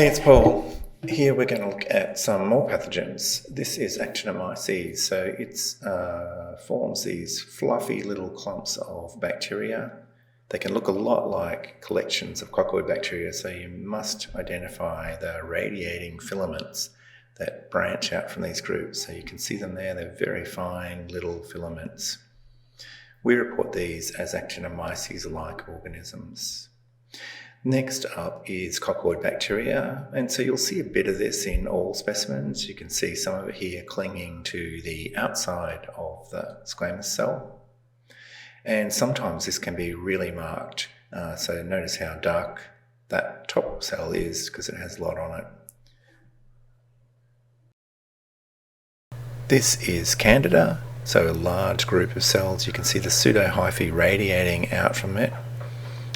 Hey, it's Paul. Here we're going to look at some more pathogens. This is Actinomyces. So it forms these fluffy little clumps of bacteria. They can look a lot like collections of coccoid bacteria, so you must identify the radiating filaments that branch out from these groups. So you can see them there. They're very fine little filaments. We report these as Actinomyces-like organisms. Next up is coccoid bacteria, and so you'll see a bit of this in all specimens. You can see some of it here clinging to the outside of the squamous cell, and sometimes this can be really marked. So notice how dark that top cell is because it has a lot on it. This is Candida, so a large group of cells. You can see the pseudohyphae radiating out from it.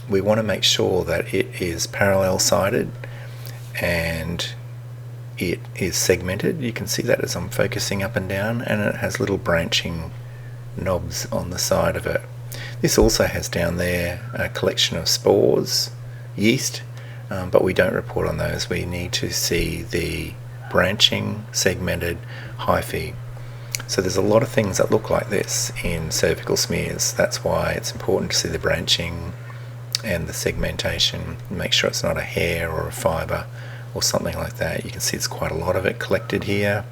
We want to make sure that it is parallel-sided and it is segmented. You can see that as I'm focusing up and down, and it has little branching knobs on the side of it. This also has down there a collection of spores, yeast, but we don't report on those. We need to see the branching segmented hyphae. So there's a lot of things that look like this in cervical smears. That's why it's important to see the branching and the segmentation, make sure it's not a hair or a fibre or something like that. You can see there's quite a lot of it collected here.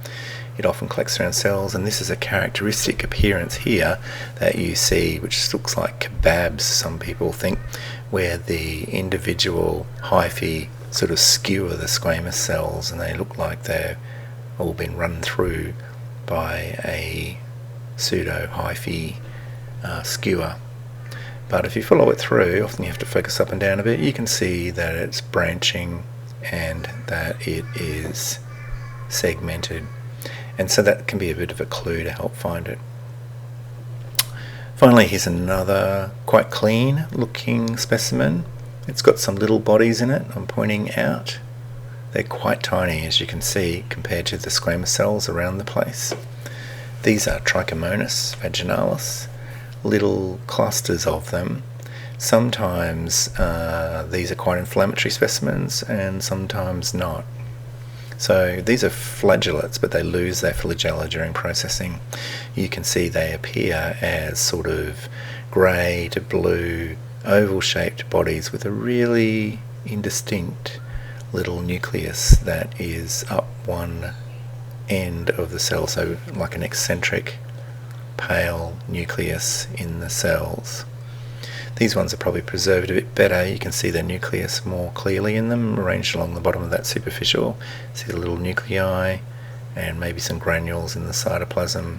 It often collects around cells, and this is a characteristic appearance here that you see, which looks like kebabs, some people think, where the individual hyphae sort of skewer the squamous cells and they look like they've all been run through by a pseudo-hyphae skewer. But if you follow it through, often you have to focus up and down a bit, you can see that it's branching and that it is segmented. And so that can be a bit of a clue to help find it. Finally, here's another quite clean looking specimen. It's got some little bodies in it, I'm pointing out. They're quite tiny, as you can see, compared to the squamous cells around the place. These are Trichomonas vaginalis. Little clusters of them. Sometimes these are quite inflammatory specimens and sometimes not. So these are flagellates, but they lose their flagella during processing. You can see they appear as sort of grey to blue oval shaped bodies with a really indistinct little nucleus that is up one end of the cell, so like an eccentric pale nucleus in the cells. These ones are probably preserved a bit better. You can see the nucleus more clearly in them, arranged along the bottom of that superficial. See the little nuclei and maybe some granules in the cytoplasm.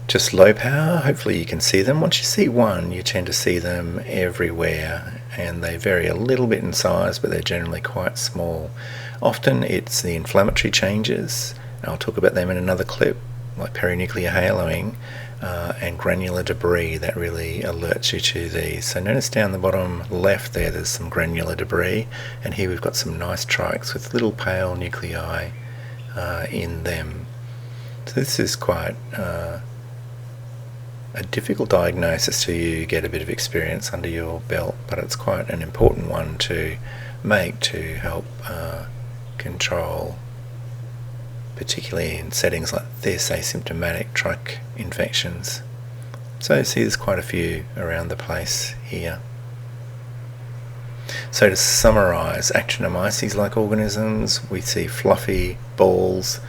Just low power, hopefully you can see them. Once you see one, you tend to see them everywhere, and they vary a little bit in size, but they're generally quite small. Often it's the inflammatory changes, and I'll talk about them in another clip, like perinuclear haloing and granular debris that really alerts you to these. So notice down the bottom left there's some granular debris, and here we've got some nice trikes with little pale nuclei in them. So this is quite a difficult diagnosis till you get a bit of experience under your belt, but it's quite an important one to make to help control, particularly in settings like this, asymptomatic trach infections. So you see there's quite a few around the place here. So to summarise, Actinomyces-like organisms, we see fluffy balls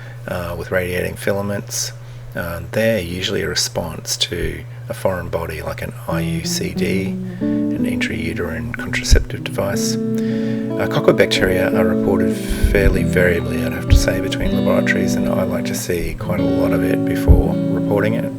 with radiating filaments. They're usually a response to a foreign body like an IUCD, an intrauterine contraceptive device. Coccoid bacteria are reported fairly variably, I'd have to say, between laboratories, and I like to see quite a lot of it before reporting it.